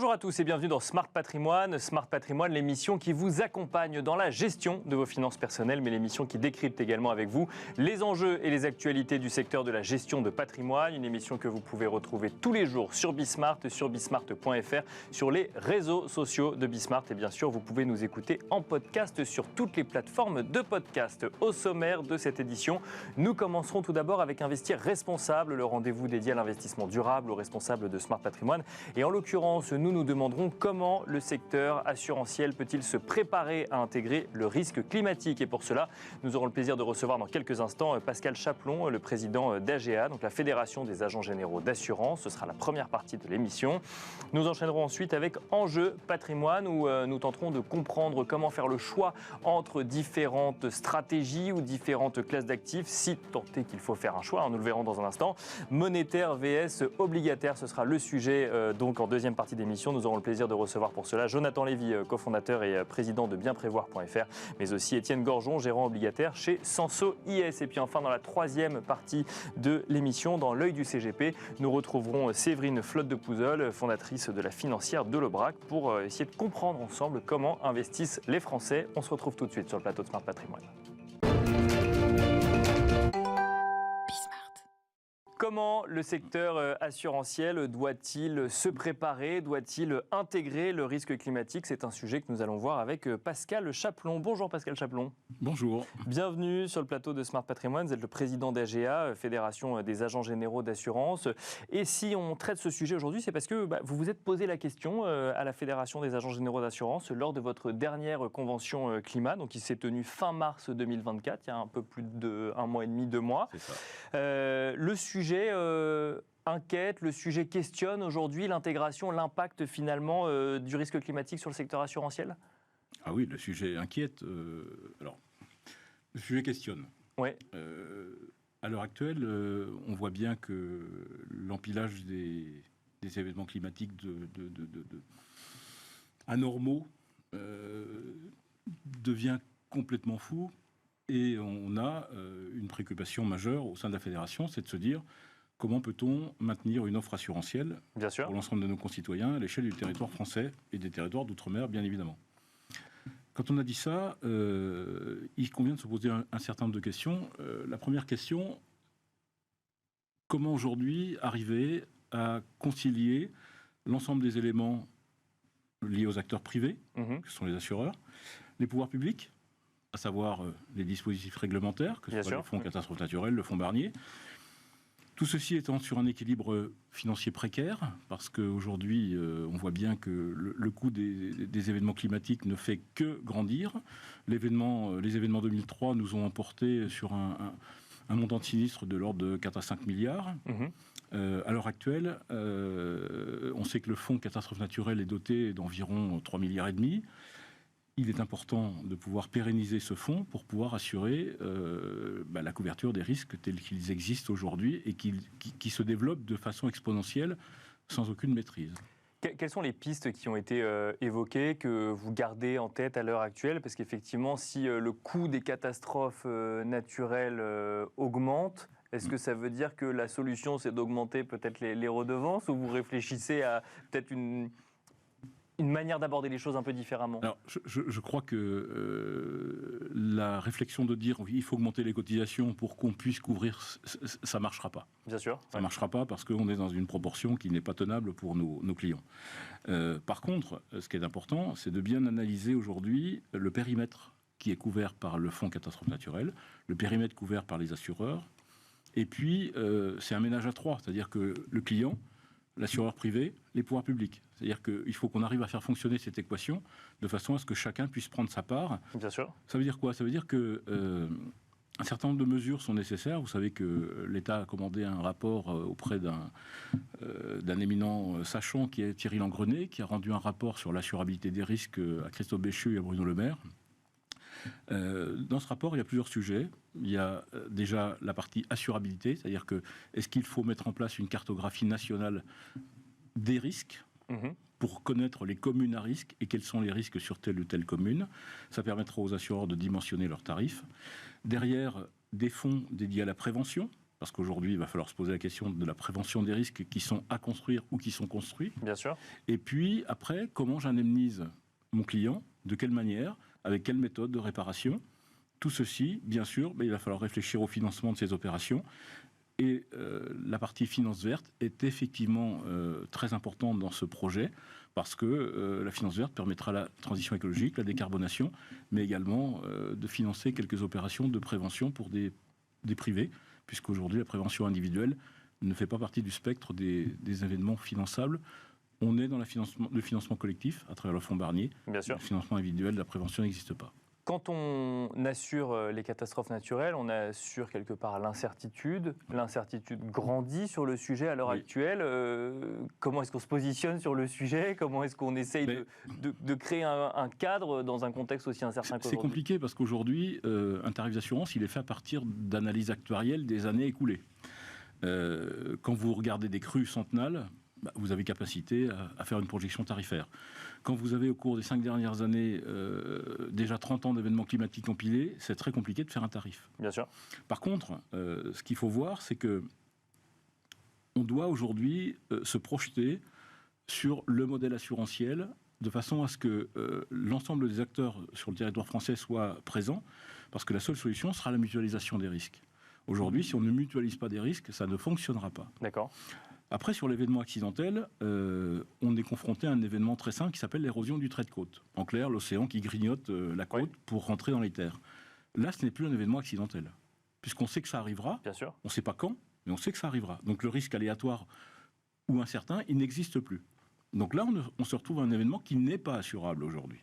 Bonjour à tous et bienvenue dans Smart Patrimoine. Smart Patrimoine, l'émission qui vous accompagne dans la gestion de vos finances personnelles, mais l'émission qui décrypte également avec vous les enjeux et les actualités du secteur de la gestion de patrimoine. Une émission que vous pouvez retrouver tous les jours sur Bismart, sur bismart.fr, sur les réseaux sociaux de Bismart. Et bien sûr, vous pouvez nous écouter en podcast sur toutes les plateformes de podcast. Au sommaire de cette édition, nous commencerons tout d'abord avec Investir responsable, le rendez-vous dédié à l'investissement durable aux responsables de Smart Patrimoine. Et en l'occurrence, nous nous demanderons comment le secteur assurantiel peut-il se préparer à intégrer le risque climatique. Et pour cela, nous aurons le plaisir de recevoir dans quelques instants Pascal Chaplon, le président d'AGA, donc la Fédération des agents généraux d'assurance. Ce sera la première partie de l'émission. Nous enchaînerons ensuite avec Enjeux patrimoine, où nous tenterons de comprendre comment faire le choix entre différentes stratégies ou différentes classes d'actifs, si tant est qu'il faut faire un choix, nous le verrons dans un instant. Monétaire vs obligataire, ce sera le sujet donc en deuxième partie d'émission. Nous aurons le plaisir de recevoir pour cela Jonathan Lévy, cofondateur et président de bienprévoir.fr, mais aussi Étienne Gorgeon, gérant obligataire chez Sanso IS. Et puis enfin, dans la troisième partie de l'émission, dans l'œil du CGP, nous retrouverons Séverine Flotte de Pouzeul, fondatrice de la financière de l'Aubrac, pour essayer de comprendre ensemble comment investissent les Français. On se retrouve tout de suite sur le plateau de Smart Patrimoine. Comment le secteur assurantiel doit-il se préparer, doit-il intégrer le risque climatique? C'est un sujet que nous allons voir avec Pascal Chaplon. Bonjour Pascal Chaplon. Bonjour. Bienvenue sur le plateau de Smart Patrimoine. Vous êtes le président d'AGA, Fédération des agents généraux d'assurance. Et si on traite ce sujet aujourd'hui, c'est parce que vous vous êtes posé la question à la Fédération des agents généraux d'assurance lors de votre dernière convention climat, donc qui s'est tenue fin mars 2024, il y a un peu plus d'un mois et demi, 2 mois. C'est ça. Le sujet inquiète, le sujet questionne aujourd'hui l'intégration, l'impact finalement du risque climatique sur le secteur assurantiel? Ah oui, le sujet inquiète. Le sujet questionne. Ouais. À l'heure actuelle, on voit bien que l'empilage des événements climatiques anormaux devient complètement fou. Et on a une préoccupation majeure au sein de la fédération, c'est de se dire comment peut-on maintenir une offre assurantielle pour l'ensemble de nos concitoyens à l'échelle du territoire français et des territoires d'outre-mer, bien évidemment. Quand on a dit ça, il convient de se poser un certain nombre de questions. La première question, comment aujourd'hui arriver à concilier l'ensemble des éléments liés aux acteurs privés, que sont les assureurs, les pouvoirs publics, à savoir les dispositifs réglementaires, que ce soit le fonds catastrophe naturelle, le fonds Barnier. Tout ceci étant sur un équilibre financier précaire, parce qu'aujourd'hui, on voit bien que le coût des événements climatiques ne fait que grandir. Les événements 2003 nous ont emporté sur un montant de sinistre de l'ordre de 4 à 5 milliards. À l'heure actuelle, on sait que le fonds catastrophe naturelle est doté d'environ 3,5 milliards. Il est important de pouvoir pérenniser ce fonds pour pouvoir assurer la couverture des risques tels qu'ils existent aujourd'hui et qui se développent de façon exponentielle sans aucune maîtrise. Quelles sont les pistes qui ont été évoquées, que vous gardez en tête à l'heure actuelle? Parce qu'effectivement, si le coût des catastrophes naturelles augmente, est-ce que ça veut dire que la solution, c'est d'augmenter peut-être les redevances, ou vous réfléchissez à peut-être une manière d'aborder les choses un peu différemment? Alors, je crois que la réflexion de dire il faut augmenter les cotisations pour qu'on puisse couvrir, ça ne marchera pas. Bien sûr. Ça ne marchera pas parce qu'on est dans une proportion qui n'est pas tenable pour nos clients. Par contre, ce qui est important, c'est de bien analyser aujourd'hui le périmètre qui est couvert par le fonds catastrophe naturelle, le périmètre couvert par les assureurs, et puis c'est un ménage à trois, c'est-à-dire que le client, l'assureur privé, les pouvoirs publics. C'est-à-dire qu'il faut qu'on arrive à faire fonctionner cette équation de façon à ce que chacun puisse prendre sa part. Bien sûr. Ça veut dire quoi? Ça veut dire que un certain nombre de mesures sont nécessaires. Vous savez que l'État a commandé un rapport auprès d'un éminent sachant qui est Thierry Langrenay, qui a rendu un rapport sur l'assurabilité des risques à Christophe Béchu et à Bruno Le Maire. Dans ce rapport, il y a plusieurs sujets. Il y a déjà la partie assurabilité, c'est-à-dire que est-ce qu'il faut mettre en place une cartographie nationale des risques pour connaître les communes à risque et quels sont les risques sur telle ou telle commune. Ça permettra aux assureurs de dimensionner leurs tarifs. Derrière, des fonds dédiés à la prévention. parce qu'aujourd'hui, il va falloir se poser la question de la prévention des risques qui sont à construire ou qui sont construits. Bien sûr. Et puis, après, comment j'indemnise mon client, de quelle manière, avec quelle méthode de réparation. Tout ceci, bien sûr, il va falloir réfléchir au financement de ces opérations. Et la partie finance verte est effectivement très importante dans ce projet, parce que la finance verte permettra la transition écologique, la décarbonation, mais également de financer quelques opérations de prévention pour des privés, puisqu'aujourd'hui la prévention individuelle ne fait pas partie du spectre des événements finançables. On est dans le financement collectif à travers le fonds Barnier. Bien sûr. Le financement individuel, la prévention n'existe pas. Quand on assure les catastrophes naturelles, on assure quelque part l'incertitude. L'incertitude grandit sur le sujet à l'heure actuelle. Comment est-ce qu'on se positionne sur le sujet? Comment est-ce qu'on essaye de créer un cadre dans un contexte aussi incertain qu'aujourd'hui? C'est compliqué parce qu'aujourd'hui, un tarif d'assurance, il est fait à partir d'analyses actuarielles des années écoulées. Quand vous regardez des crues centenales, vous avez capacité à faire une projection tarifaire. Quand vous avez au cours des 5 dernières années déjà 30 ans d'événements climatiques empilés, c'est très compliqué de faire un tarif. Bien sûr. Par contre, ce qu'il faut voir, c'est que on doit aujourd'hui se projeter sur le modèle assurantiel de façon à ce que l'ensemble des acteurs sur le territoire français soient présents, parce que la seule solution sera la mutualisation des risques. Aujourd'hui, si on ne mutualise pas des risques, ça ne fonctionnera pas. D'accord. Après, sur l'événement accidentel, on est confronté à un événement très simple qui s'appelle l'érosion du trait de côte. En clair, l'océan qui grignote la côte pour rentrer dans les terres. Là, ce n'est plus un événement accidentel, puisqu'on sait que ça arrivera. Bien sûr. On ne sait pas quand, mais on sait que ça arrivera. Donc le risque aléatoire ou incertain, il n'existe plus. Donc là, on se retrouve à un événement qui n'est pas assurable aujourd'hui.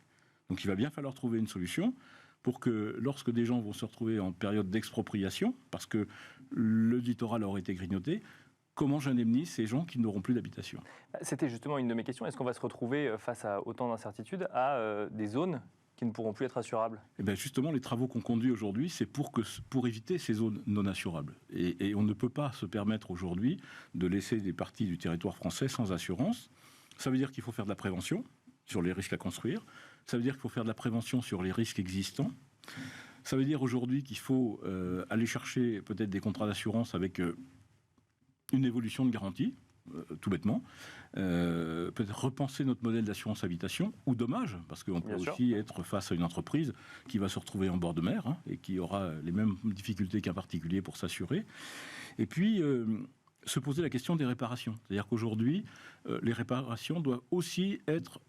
Donc il va bien falloir trouver une solution pour que lorsque des gens vont se retrouver en période d'expropriation, parce que le littoral aurait été grignoté, comment j'indemnise ces gens qui n'auront plus d'habitation? C'était justement une de mes questions. Est-ce qu'on va se retrouver face à autant d'incertitudes à des zones qui ne pourront plus être assurables? Eh bien justement, les travaux qu'on conduit aujourd'hui, c'est pour éviter ces zones non assurables. Et on ne peut pas se permettre aujourd'hui de laisser des parties du territoire français sans assurance. Ça veut dire qu'il faut faire de la prévention sur les risques à construire. Ça veut dire qu'il faut faire de la prévention sur les risques existants. Ça veut dire aujourd'hui qu'il faut aller chercher peut-être des contrats d'assurance avec une évolution de garantie, tout bêtement. Peut-être repenser notre modèle d'assurance habitation ou dommage, parce qu'on peut aussi être face à une entreprise qui va se retrouver en bord de mer et qui aura les mêmes difficultés qu'un particulier pour s'assurer. Et puis, se poser la question des réparations. C'est-à-dire qu'aujourd'hui, les réparations doivent aussi être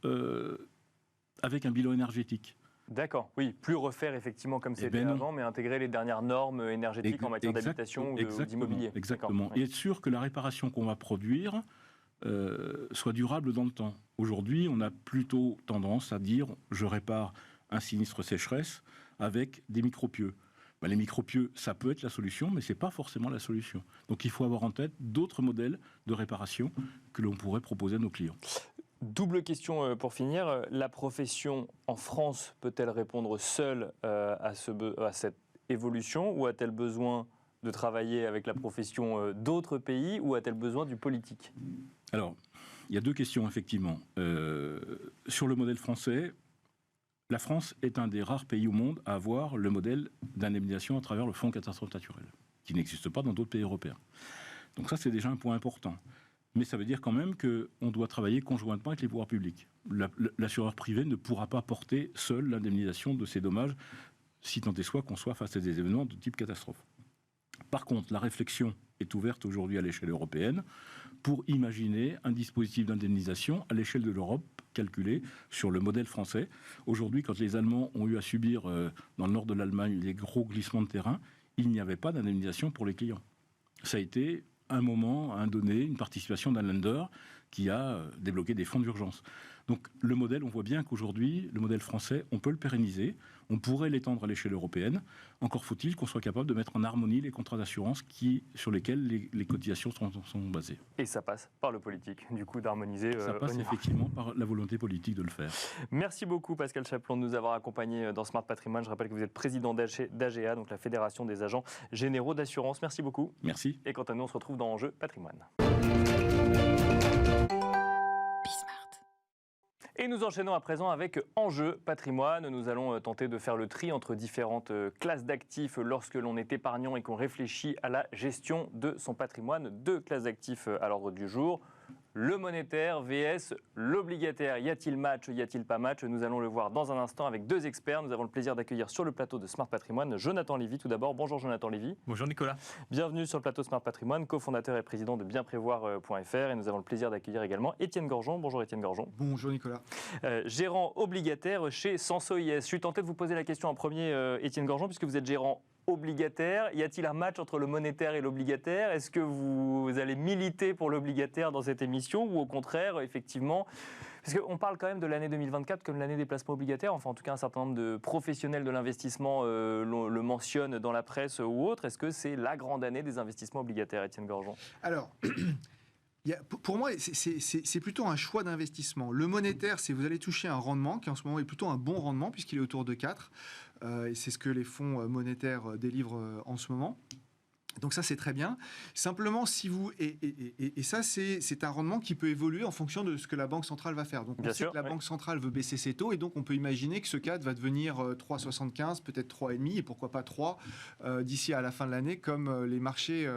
avec un bilan énergétique. D'accord, oui, plus refaire effectivement comme c'était avant, mais intégrer les dernières normes énergétiques en matière d'habitation ou d'immobilier. Exactement, et être sûr que la réparation qu'on va produire soit durable dans le temps. Aujourd'hui, on a plutôt tendance à dire « je répare un sinistre sécheresse avec des micropieux ». Les micropieux, ça peut être la solution, mais ce n'est pas forcément la solution. Donc il faut avoir en tête d'autres modèles de réparation que l'on pourrait proposer à nos clients. Double question pour finir. La profession en France peut-elle répondre seule à cette évolution, ou a-t-elle besoin de travailler avec la profession d'autres pays, ou a-t-elle besoin du politique? Alors, il y a deux questions effectivement. Sur le modèle français, la France est un des rares pays au monde à avoir le modèle d'indemnisation à travers le fonds catastrophe naturelle, qui n'existe pas dans d'autres pays européens. Donc ça, c'est déjà un point important. Mais ça veut dire quand même qu'on doit travailler conjointement avec les pouvoirs publics. L'assureur privé ne pourra pas porter seul l'indemnisation de ces dommages, si tant est soit qu'on soit face à des événements de type catastrophe. Par contre, la réflexion est ouverte aujourd'hui à l'échelle européenne pour imaginer un dispositif d'indemnisation à l'échelle de l'Europe, calculé sur le modèle français. Aujourd'hui, quand les Allemands ont eu à subir dans le nord de l'Allemagne les gros glissements de terrain, il n'y avait pas d'indemnisation pour les clients. Ça a été un moment, à un donné, une participation d'un lender qui a débloqué des fonds d'urgence. Donc le modèle, on voit bien qu'aujourd'hui, le modèle français, on peut le pérenniser, on pourrait l'étendre à l'échelle européenne. Encore faut-il qu'on soit capable de mettre en harmonie les contrats d'assurance sur lesquels les cotisations sont basées. Et ça passe par le politique, du coup, d'harmoniser. Ça passe effectivement par la volonté politique de le faire. Merci beaucoup Pascal Chaplon de nous avoir accompagnés dans Smart Patrimoine. Je rappelle que vous êtes président d'AGA, donc la Fédération des agents généraux d'assurance. Merci beaucoup. Merci. Et quant à nous, on se retrouve dans Enjeu Patrimoine. Et nous enchaînons à présent avec Enjeu Patrimoine. Nous allons tenter de faire le tri entre différentes classes d'actifs lorsque l'on est épargnant et qu'on réfléchit à la gestion de son patrimoine. 2 classes d'actifs à l'ordre du jour. Le monétaire vs l'obligataire. Y a-t-il match, y a-t-il pas match? Nous allons le voir dans un instant avec 2 experts. Nous avons le plaisir d'accueillir sur le plateau de Smart Patrimoine Jonathan Lévy tout d'abord. Bonjour Jonathan Lévy. Bonjour Nicolas. Bienvenue sur le plateau Smart Patrimoine, cofondateur et président de bienprévoir.fr. Et nous avons le plaisir d'accueillir également Étienne Gorgeon. Bonjour Étienne Gorgeon. Bonjour Nicolas. Gérant obligataire chez Sanso IS. Je suis tenté de vous poser la question en premier, Étienne Gorgeon, puisque vous êtes gérant obligataire. Y a-t-il un match entre le monétaire et l'obligataire? Est-ce que vous allez militer pour l'obligataire dans cette émission ou au contraire, effectivement, parce qu'on parle quand même de l'année 2024 comme l'année des placements obligataires, enfin en tout cas un certain nombre de professionnels de l'investissement le mentionnent dans la presse ou autre. Est-ce que c'est la grande année des investissements obligataires, Étienne Gorgeon? Alors, pour moi, c'est plutôt un choix d'investissement. Le monétaire, c'est vous allez toucher un rendement qui en ce moment est plutôt un bon rendement puisqu'il est autour de 4. Et c'est ce que les fonds monétaires délivrent en ce moment. Donc ça, c'est très bien. Simplement, si vous... Et ça, c'est un rendement qui peut évoluer en fonction de ce que la Banque centrale va faire. Donc on sait que la Banque centrale veut baisser ses taux et donc on peut imaginer que ce cadre va devenir 3,75, peut-être 3,5 et pourquoi pas 3 d'ici à la fin de l'année, comme les marchés,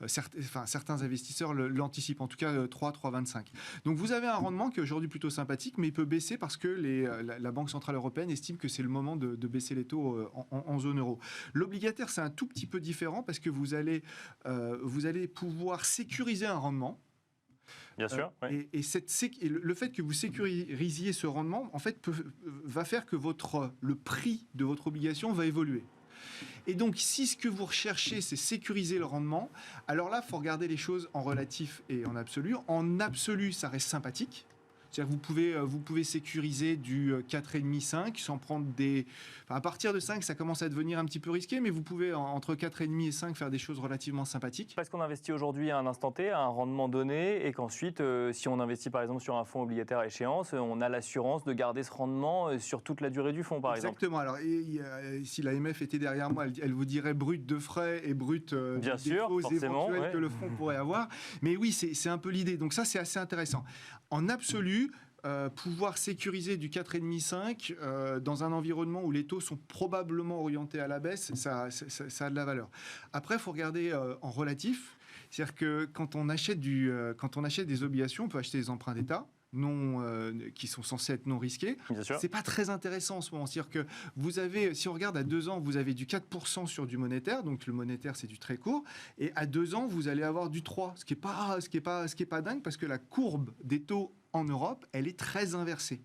certains investisseurs l'anticipent. En tout cas, 3, 3,25. Donc vous avez un rendement qui est aujourd'hui plutôt sympathique, mais il peut baisser parce que la Banque centrale européenne estime que c'est le moment de baisser les taux en zone euro. L'obligataire, c'est un tout petit peu différent parce que vous allez pouvoir sécuriser un rendement. Bien sûr. Oui. Et le fait que vous sécurisiez ce rendement, en fait, va faire que le prix de votre obligation va évoluer. Et donc, si ce que vous recherchez, c'est sécuriser le rendement, alors là, il faut regarder les choses en relatif et en absolu. En absolu, ça reste sympathique. C'est-à-dire que vous pouvez sécuriser du 4,5, 5, sans prendre des... Enfin, à partir de 5, ça commence à devenir un petit peu risqué, mais vous pouvez, entre 4,5 et 5, faire des choses relativement sympathiques. Parce qu'on investit aujourd'hui à un instant T, à un rendement donné, et qu'ensuite, si on investit par exemple sur un fonds obligataire à échéance, on a l'assurance de garder ce rendement sur toute la durée du fonds, par exemple. Exactement. Alors, si l'AMF était derrière moi, elle vous dirait brut de frais et brut des dépôts éventuels que le fonds pourrait avoir. Mais oui, c'est un peu l'idée. Donc ça, c'est assez intéressant. En absolu, pouvoir sécuriser du 4,5-5 dans un environnement où les taux sont probablement orientés à la baisse, ça a de la valeur. Après, il faut regarder en relatif. C'est-à-dire que quand on achète des obligations, on peut acheter des emprunts d'État. Qui sont censés être non risqués. C'est pas très intéressant en ce moment. C'est-à-dire que si on regarde à 2 ans, vous avez du 4% sur du monétaire, donc le monétaire c'est du très court, et à 2 ans vous allez avoir du 3, ce qui est pas dingue parce que la courbe des taux en Europe, elle est très inversée.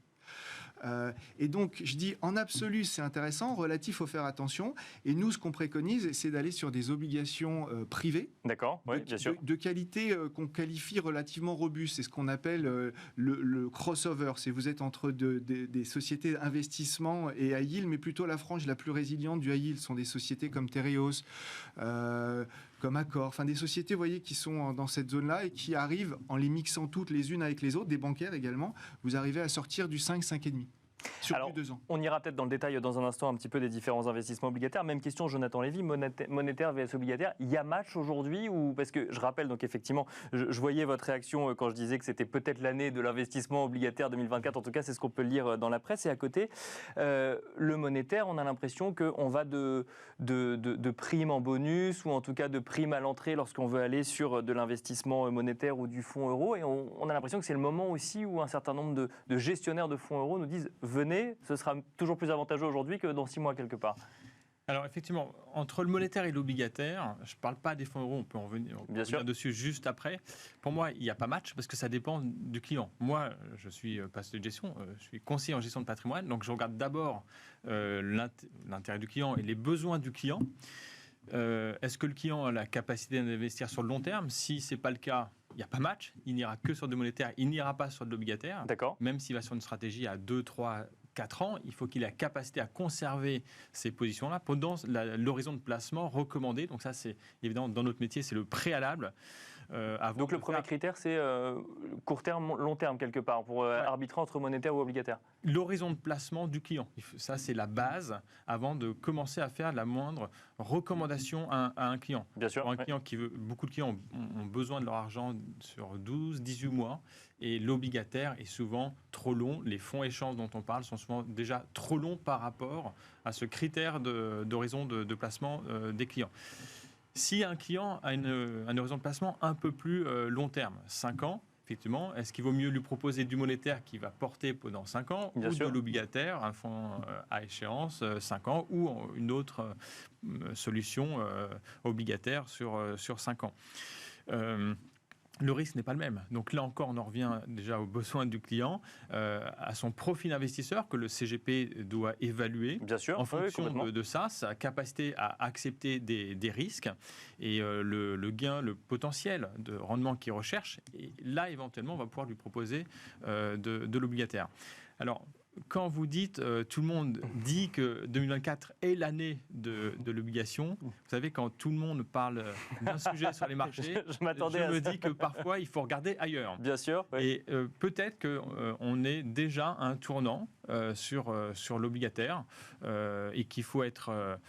Et donc, je dis, en absolu, c'est intéressant. Relatif, il faut faire attention. Et nous, ce qu'on préconise, c'est d'aller sur des obligations privées. D'accord, oui, bien sûr. De qualité qu'on qualifie relativement robuste. C'est ce qu'on appelle le crossover. C'est vous êtes entre des sociétés d'investissement et high yield, mais plutôt la frange la plus résiliente du high yield sont des sociétés comme Tereos, comme Accor, enfin des sociétés, vous voyez, qui sont dans cette zone-là et qui arrivent, en les mixant toutes les unes avec les autres, des bancaires également, vous arrivez à sortir du 5, 5,5. Alors, 2 ans. On ira peut-être dans le détail dans un instant un petit peu des différents investissements obligataires. Même question, Jonathan Lévy, monétaire vs obligataire. Il y a match aujourd'hui ou parce que je rappelle donc effectivement, je voyais votre réaction quand je disais que c'était peut-être l'année de l'investissement obligataire 2024. En tout cas, c'est ce qu'on peut lire dans la presse. Et à côté, le monétaire, on a l'impression qu'on va de primes en bonus ou en tout cas de primes à l'entrée lorsqu'on veut aller sur de l'investissement monétaire ou du fonds euro. Et on a l'impression que c'est le moment aussi où un certain nombre de gestionnaires de fonds euro nous disent venez, ce sera toujours plus avantageux aujourd'hui que dans 6 mois quelque part. Alors effectivement, entre le monétaire et l'obligataire, je ne parle pas des fonds euros, on peut en revenir dessus juste après. Pour moi, il n'y a pas match parce que ça dépend du client. Moi, je suis pasteur de gestion, je suis conseiller en gestion de patrimoine, donc je regarde d'abord l'intérêt du client et les besoins du client. Est-ce que le client a la capacité d'investir sur le long terme? Si ce n'est pas le cas, il n'y a pas match. Il n'ira que sur du monétaire, il n'ira pas sur de l'obligataire. D'accord. Même s'il va sur une stratégie à 2, 3, 4 ans, il faut qu'il ait la capacité à conserver ces positions-là pendant l'horizon de placement recommandé. Donc ça, c'est évidemment, dans notre métier, c'est le préalable. Donc le premier critère, c'est court terme, long terme, quelque part, pour arbitrer entre monétaire ou obligataire. L'horizon de placement du client. Ça, c'est la base avant de commencer à faire la moindre recommandation à un client. Bien sûr. Pour un client beaucoup de clients ont besoin de leur argent sur 12, 18 mois. Et l'obligataire est souvent trop long. Les fonds échanges dont on parle sont souvent déjà trop longs par rapport à ce critère d'horizon de placement des clients. Si un client a un horizon de placement un peu plus long terme, 5 ans, effectivement, est-ce qu'il vaut mieux lui proposer du monétaire qui va porter pendant 5 ans ou de l'obligataire, un fonds à échéance 5 ans ou une autre solution obligataire sur 5 ans le risque n'est pas le même. Donc là encore, on en revient déjà aux besoins du client, à son profil investisseur que le CGP doit évaluer. Bien sûr, en fonction de ça, sa capacité à accepter des risques et le gain, le potentiel de rendement qu'il recherche. Et là, éventuellement, on va pouvoir lui proposer de l'obligataire. Alors, quand vous dites, tout le monde dit que 2024 est l'année de l'obligation, vous savez, quand tout le monde parle d'un sujet sur les marchés, je me dis que parfois, il faut regarder ailleurs. Bien sûr. Oui. Et peut-être qu'on est déjà à un tournant sur l'obligataire et qu'il faut être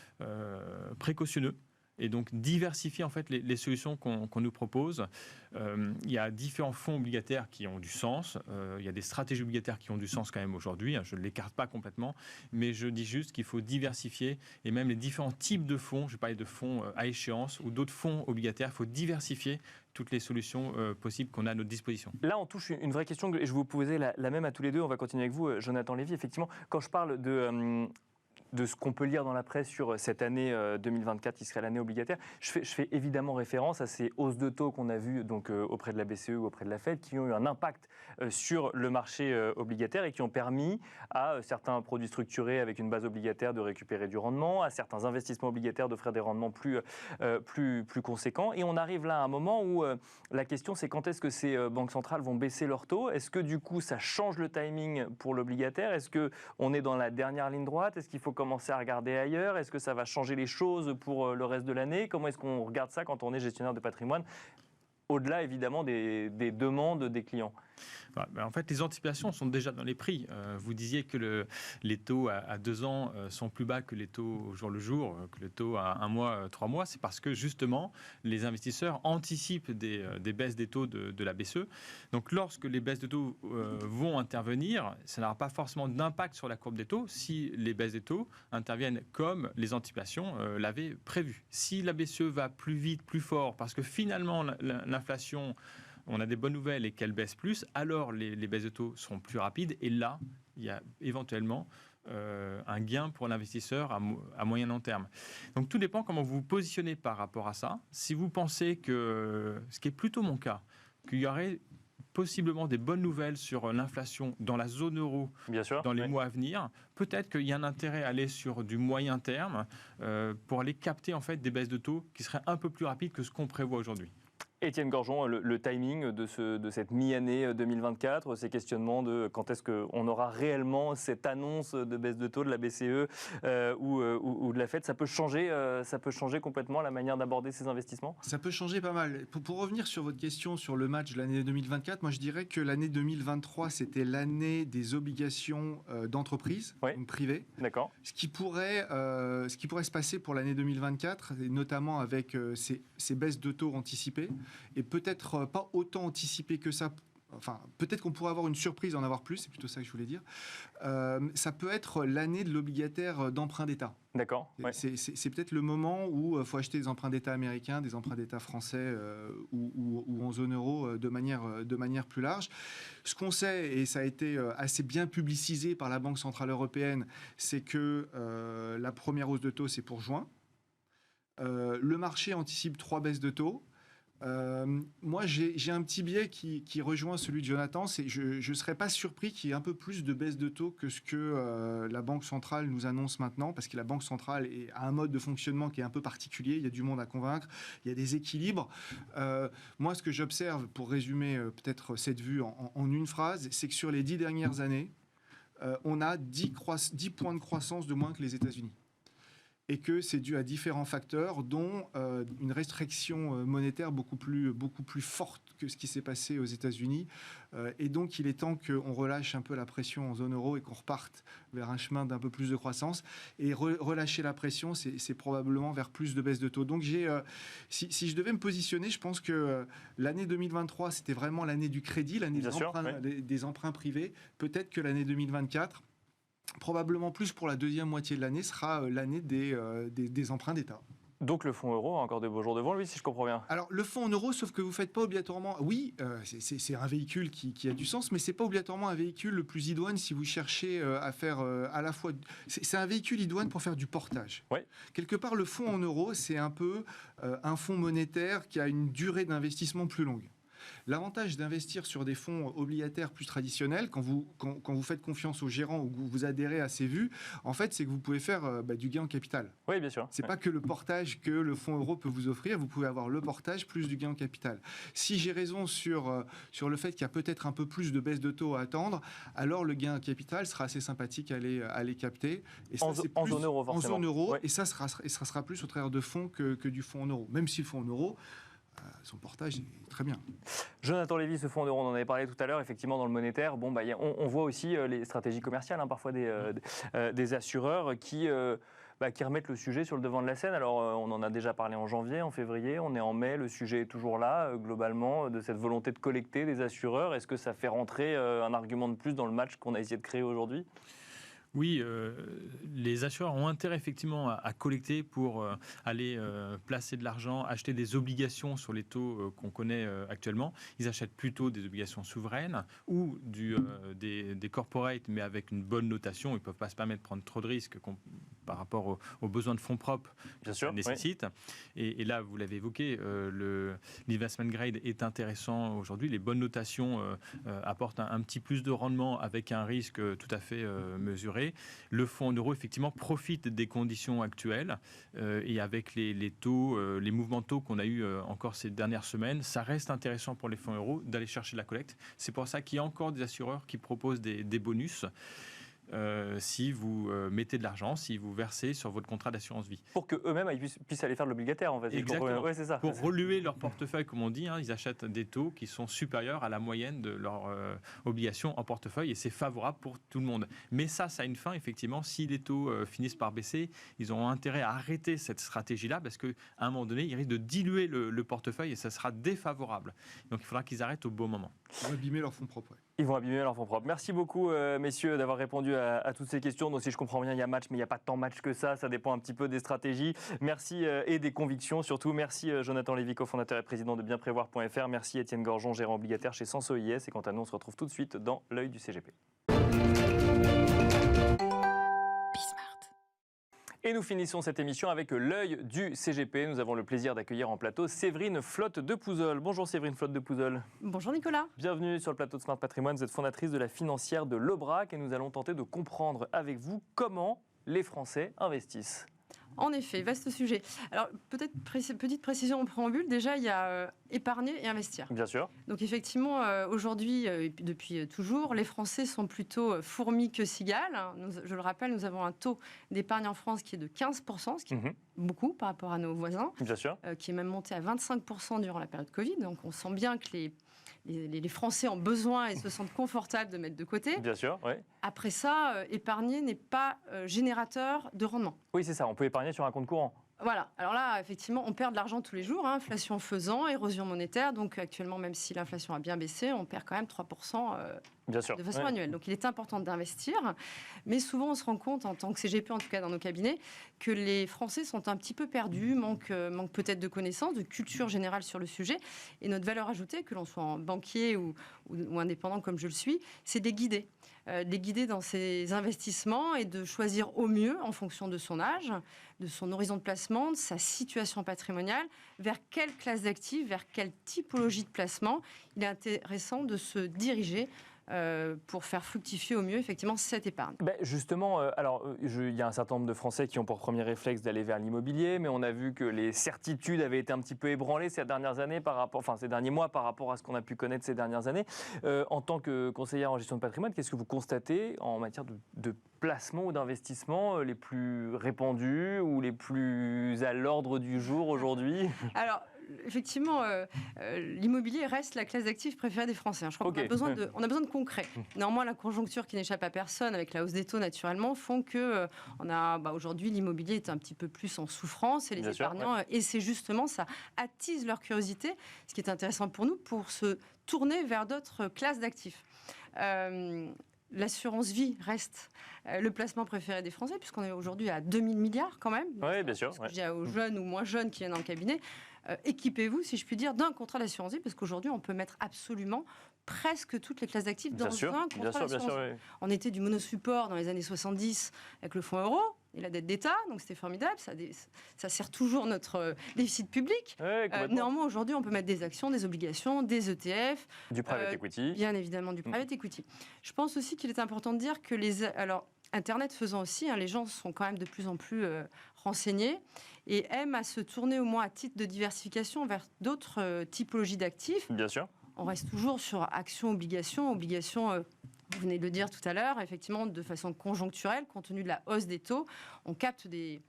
précautionneux. Et donc diversifier en fait les solutions qu'on nous propose. Il y a différents fonds obligataires qui ont du sens. Il y a des stratégies obligataires qui ont du sens quand même aujourd'hui. Je ne l'écarte pas complètement, mais je dis juste qu'il faut diversifier et même les différents types de fonds. Je parlais de fonds à échéance ou d'autres fonds obligataires. Il faut diversifier toutes les solutions possibles qu'on a à notre disposition. Là, on touche une vraie question et je vous posais la même à tous les deux. On va continuer avec vous, Jonathan Lévy. Effectivement, quand je parle de ce qu'on peut lire dans la presse sur cette année 2024 qui serait l'année obligataire. Je fais évidemment référence à ces hausses de taux qu'on a vues donc, auprès de la BCE ou auprès de la Fed qui ont eu un impact sur le marché obligataire et qui ont permis à certains produits structurés avec une base obligataire de récupérer du rendement, à certains investissements obligataires d'offrir des rendements plus conséquents. Et on arrive là à un moment où la question c'est quand est-ce que ces banques centrales vont baisser leurs taux? Est-ce que du coup ça change le timing pour l'obligataire? Est-ce qu'on est dans la dernière ligne droite? Est-ce qu'il faut commencer à regarder ailleurs? Est-ce que ça va changer les choses pour le reste de l'année? Comment est-ce qu'on regarde ça quand on est gestionnaire de patrimoine? Au-delà, évidemment, des demandes des clients. En fait, les anticipations sont déjà dans les prix. Vous disiez que les taux à 2 ans sont plus bas que les taux au jour le jour, que les taux à 1 mois, 3 mois. C'est parce que, justement, les investisseurs anticipent des baisses des taux de la BCE. Donc, lorsque les baisses de taux vont intervenir, ça n'aura pas forcément d'impact sur la courbe des taux si les baisses des taux interviennent comme les anticipations l'avaient prévu. Si la BCE va plus vite, plus fort, parce que finalement, l'inflation... on a des bonnes nouvelles et qu'elles baissent plus, alors les baisses de taux seront plus rapides. Et là, il y a éventuellement un gain pour l'investisseur à moyen long terme. Donc tout dépend comment vous vous positionnez par rapport à ça. Si vous pensez que, ce qui est plutôt mon cas, qu'il y aurait possiblement des bonnes nouvelles sur l'inflation dans la zone euro dans les mois à venir, peut-être qu'il y a un intérêt à aller sur du moyen terme pour aller capter en fait des baisses de taux qui seraient un peu plus rapides que ce qu'on prévoit aujourd'hui. Étienne Gorgeon, le timing de cette mi-année 2024, ces questionnements de quand est-ce qu'on aura réellement cette annonce de baisse de taux de la BCE ou de la Fed, ça peut changer complètement la manière d'aborder ces investissements? Ça peut changer pas mal. Pour revenir sur votre question sur le match de l'année 2024, moi je dirais que l'année 2023, c'était l'année des obligations d'entreprise, donc privées. D'accord. Ce qui pourrait se passer pour l'année 2024, et notamment avec ces baisses de taux anticipées, et peut-être pas autant anticipé que ça. Enfin, peut-être qu'on pourrait avoir une surprise d'en avoir plus, c'est plutôt ça que je voulais dire. Ça peut être l'année de l'obligataire d'emprunt d'État. D'accord. Ouais. C'est peut-être le moment où il faut acheter des emprunts d'État américains, des emprunts d'État français ou en zone euro de manière plus large. Ce qu'on sait, et ça a été assez bien publicisé par la Banque Centrale Européenne, c'est que la première hausse de taux, c'est pour juin. Le marché anticipe 3 baisses de taux. Moi, j'ai un petit biais qui rejoint celui de Jonathan. Je ne serais pas surpris qu'il y ait un peu plus de baisse de taux que ce que la Banque centrale nous annonce maintenant, parce que la Banque centrale a un mode de fonctionnement qui est un peu particulier. Il y a du monde à convaincre, il y a des équilibres. Moi, ce que j'observe, pour résumer peut-être cette vue en une phrase, c'est que sur les 10 dernières années, on a 10 points de croissance de moins que les États-Unis. et que c'est dû à différents facteurs, dont une restriction monétaire beaucoup plus forte que ce qui s'est passé aux États-Unis. Et donc, il est temps qu'on relâche un peu la pression en zone euro et qu'on reparte vers un chemin d'un peu plus de croissance. Et relâcher la pression, c'est probablement vers plus de baisse de taux. Donc, si je devais me positionner, je pense que l'année 2023, c'était vraiment l'année du crédit, l'année des emprunts privés. Peut-être que l'année 2024, probablement plus pour la deuxième moitié de l'année, sera l'année des emprunts d'État. Donc le fonds euro a encore de beaux jours devant lui, si je comprends bien. Alors le fonds en euros, sauf que vous ne faites pas obligatoirement... Oui, c'est un véhicule qui a du sens, mais ce n'est pas obligatoirement un véhicule le plus idoine si vous cherchez à faire à la fois... C'est un véhicule idoine pour faire du portage. Oui. Quelque part, le fonds en euros, c'est un peu un fonds monétaire qui a une durée d'investissement plus longue. L'avantage d'investir sur des fonds obligataires plus traditionnels, quand vous faites confiance aux gérants ou que vous adhérez à ces vues, en fait, c'est que vous pouvez faire du gain en capital. Oui, bien sûr. C'est pas que le portage que le fonds euro peut vous offrir, vous pouvez avoir le portage plus du gain en capital. Si j'ai raison sur le fait qu'il y a peut-être un peu plus de baisse de taux à attendre, alors le gain en capital sera assez sympathique à les capter. Et ça, en zone euro, forcément. En zone euro, et ça sera plus au travers de fonds que du fonds en euro. Même si le fonds en euro, son portage est très bien. Jonathan Lévy, ce fonds en euros, on en avait parlé tout à l'heure, effectivement dans le monétaire, on voit aussi les stratégies commerciales, parfois des assureurs qui remettent le sujet sur le devant de la scène. Alors on en a déjà parlé en janvier, en février, on est en mai, le sujet est toujours là, globalement, de cette volonté de collecter des assureurs. Est-ce que ça fait rentrer un argument de plus dans le match qu'on a essayé de créer aujourd'hui ? Oui, les assureurs ont intérêt effectivement à collecter pour aller placer de l'argent, acheter des obligations sur les taux qu'on connaît actuellement. Ils achètent plutôt des obligations souveraines ou des corporates, mais avec une bonne notation. Ils ne peuvent pas se permettre de prendre trop de risques par rapport aux besoins de fonds propres que ça nécessite. Oui. Et là, vous l'avez évoqué, l'investment grade est intéressant aujourd'hui. Les bonnes notations apportent un petit plus de rendement avec un risque tout à fait mesuré. Le fonds en euros, effectivement, profite des conditions actuelles et avec les taux, les mouvements de taux qu'on a eu encore ces dernières semaines, ça reste intéressant pour les fonds euros d'aller chercher la collecte. C'est pour ça qu'il y a encore des assureurs qui proposent des bonus. Si vous mettez de l'argent, si vous versez sur votre contrat d'assurance vie. Pour qu'eux-mêmes puissent aller faire de l'obligataire, en fait. Exactement. Ouais, c'est ça. Pour reluer leur portefeuille, comme on dit, ils achètent des taux qui sont supérieurs à la moyenne de leur obligation en portefeuille et c'est favorable pour tout le monde. Mais ça a une fin, effectivement. Si les taux finissent par baisser, ils ont intérêt à arrêter cette stratégie-là parce qu'à un moment donné, ils risquent de diluer le portefeuille et ça sera défavorable. Donc il faudra qu'ils arrêtent au bon moment. Ils vont abîmer leurs fonds propres. Ils vont abîmer leurs fonds propres. Merci beaucoup, messieurs, d'avoir répondu à toutes ces questions. Donc, si je comprends bien, il y a match, mais il n'y a pas tant match que ça. Ça dépend un petit peu des stratégies. Merci et des convictions, surtout. Merci, Jonathan Lévy, cofondateur et président de bienprévoir.fr. Merci, Étienne Gorgeon, gérant obligataire chez Senso IS. Et quant à nous, on se retrouve tout de suite dans l'œil du CGP. Et nous finissons cette émission avec l'œil du CGP. Nous avons le plaisir d'accueillir en plateau Séverine Flotte de Pouzols. Bonjour Séverine Flotte de Pouzols. Bonjour Nicolas. Bienvenue sur le plateau de Smart Patrimoine. Vous êtes fondatrice de la financière de l'Aubrac et nous allons tenter de comprendre avec vous comment les Français investissent. En effet, vaste sujet. Alors, peut-être petite précision en préambule. Déjà, il y a épargner et investir. Bien sûr. Donc, effectivement, aujourd'hui, depuis toujours, les Français sont plutôt fourmis que cigales. Je le rappelle, nous avons un taux d'épargne en France qui est de 15%, ce qui est beaucoup par rapport à nos voisins. Bien sûr. Qui est même monté à 25% durant la période Covid. Donc, on sent bien que les Français ont besoin et se sentent confortables de mettre de côté. Bien sûr, oui. Après ça, épargner n'est pas générateur de rendement. Oui, c'est ça. On peut épargner sur un compte courant. Voilà. Alors là, effectivement, on perd de l'argent tous les jours, inflation faisant, érosion monétaire. Donc actuellement, même si l'inflation a bien baissé, on perd quand même 3% de façon annuelle. Donc il est important d'investir. Mais souvent, on se rend compte, en tant que CGP, en tout cas dans nos cabinets, que les Français sont un petit peu perdus, manquent peut-être de connaissances, de culture générale sur le sujet. Et notre valeur ajoutée, que l'on soit en banquier ou indépendant comme je le suis, c'est de les guider. Les guider dans ses investissements et de choisir au mieux, en fonction de son âge, de son horizon de placement, de sa situation patrimoniale, vers quelle classe d'actifs, vers quelle typologie de placement il est intéressant de se diriger pour faire fructifier au mieux effectivement cette épargne. Justement, il y a un certain nombre de Français qui ont pour premier réflexe d'aller vers l'immobilier, mais on a vu que les certitudes avaient été un petit peu ébranlées ces derniers mois par rapport à ce qu'on a pu connaître ces dernières années. En tant que conseillère en gestion de patrimoine, qu'est-ce que vous constatez en matière de placement ou d'investissement les plus répandus ou les plus à l'ordre du jour aujourd'hui? Alors, effectivement, l'immobilier reste la classe d'actifs préférée des Français. Je crois qu'on a besoin de concret. Néanmoins, la conjoncture qui n'échappe à personne, avec la hausse des taux naturellement, font que aujourd'hui l'immobilier est un petit peu plus en souffrance et les épargnants, et c'est justement ça attise leur curiosité, ce qui est intéressant pour nous, pour se tourner vers d'autres classes d'actifs. L'assurance vie reste le placement préféré des Français, puisqu'on est aujourd'hui à 2000 milliards quand même. Oui, bien sûr. Je dis aux jeunes ou moins jeunes qui viennent dans le cabinet, équipez-vous, si je puis dire, d'un contrat d'assurance vie, parce qu'aujourd'hui, on peut mettre absolument presque toutes les classes d'actifs dans un contrat d'assurance vie. On était du monosupport dans les années 70 avec le fonds euro et la dette d'État, donc c'était formidable, ça sert toujours notre déficit public. Néanmoins, aujourd'hui, on peut mettre des actions, des obligations, des ETF. Du private equity. Bien évidemment, du private equity. Je pense aussi qu'il est important de dire que Internet faisant aussi, les gens sont quand même de plus en plus renseignés et aiment à se tourner au moins à titre de diversification vers d'autres typologies d'actifs. Bien sûr. On reste toujours sur actions, obligations. Vous venez de le dire tout à l'heure, effectivement, de façon conjoncturelle, compte tenu de la hausse des taux, on capte des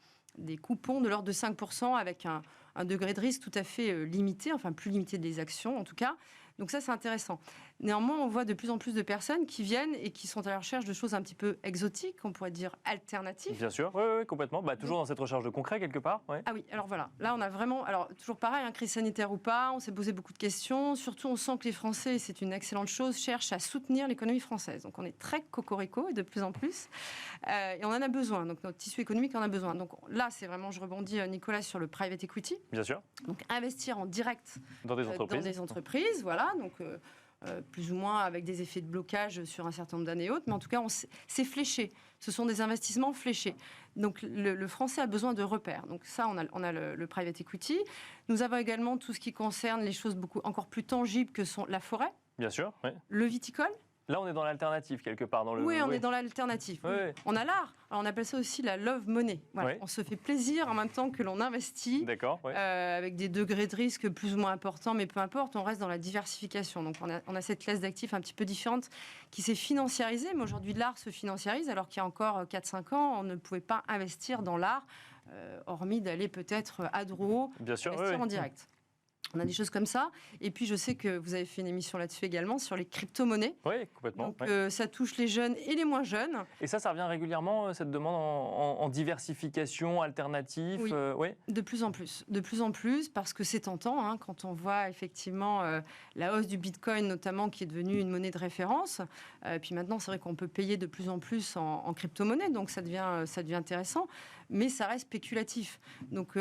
coupons de l'ordre de 5% avec un degré de risque tout à fait limité, enfin plus limité des actions en tout cas. Donc ça, c'est intéressant. Néanmoins, on voit de plus en plus de personnes qui viennent et qui sont à la recherche de choses un petit peu exotiques, on pourrait dire alternatives. Bien sûr, oui, complètement. Toujours dans cette recherche de concret, quelque part. Ah oui, alors voilà. Là, on a vraiment... Alors, toujours pareil, crise sanitaire ou pas, on s'est posé beaucoup de questions. Surtout, on sent que les Français, c'est une excellente chose, cherchent à soutenir l'économie française. Donc, on est très cocorico, et de plus en plus. Et on en a besoin. Donc, notre tissu économique en a besoin. Donc là, c'est vraiment, je rebondis, Nicolas, sur le private equity. Bien sûr. Donc, investir en direct dans des entreprises. Voilà, donc... plus ou moins avec des effets de blocage sur un certain nombre d'années hautes, mais en tout cas, c'est fléché. Ce sont des investissements fléchés. Donc, le Français a besoin de repères. Donc, ça, on a le private equity. Nous avons également tout ce qui concerne les choses encore plus tangibles que sont la forêt. Bien sûr, oui. Le viticole. Là, on est dans l'alternative, quelque part. Oui, on est dans l'alternative. Oui. On a l'art. Alors, on appelle ça aussi la love money. Voilà. On se fait plaisir en même temps que l'on investit. D'accord. Avec des degrés de risque plus ou moins importants, mais peu importe, on reste dans la diversification. Donc, on a cette classe d'actifs un petit peu différente qui s'est financiarisée. Mais aujourd'hui, l'art se financiarise, alors qu'il y a encore 4-5 ans, on ne pouvait pas investir dans l'art, hormis d'aller peut-être à Drouot, investir en direct. On a des choses comme ça. Et puis, je sais que vous avez fait une émission là-dessus également, sur les crypto-monnaies. Oui, complètement. Donc, ça touche les jeunes et les moins jeunes. Et ça revient régulièrement, cette demande en diversification, alternative. Oui, de plus en plus. De plus en plus, parce que c'est tentant, quand on voit effectivement la hausse du Bitcoin, notamment, qui est devenue une monnaie de référence. Puis maintenant, c'est vrai qu'on peut payer de plus en plus en crypto-monnaie. Donc, ça devient intéressant. Mais ça reste spéculatif. Donc...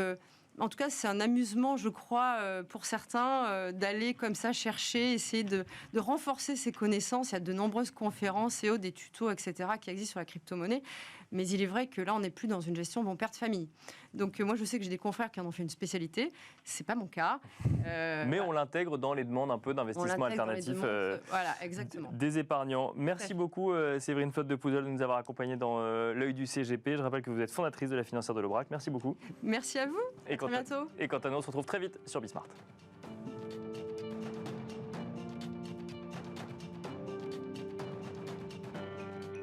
en tout cas, c'est un amusement, je crois, pour certains, d'aller comme ça chercher, essayer de renforcer ses connaissances. Il y a de nombreuses conférences et des tutos, etc., qui existent sur la crypto-monnaie. Mais il est vrai que là, on n'est plus dans une gestion bon père de famille. Donc moi, je sais que j'ai des confrères qui en ont fait une spécialité. C'est pas mon cas. Mais on l'intègre dans les demandes un peu d'investissement alternatif. Voilà, exactement. Des épargnants. Merci beaucoup, Séverine Flotte de Pouzol, de nous avoir accompagnés dans l'œil du CGP. Je rappelle que vous êtes fondatrice de la financière de l'Aubrac. Merci beaucoup. Merci à vous. À bientôt. Et quant à nous, on se retrouve très vite sur Bismart.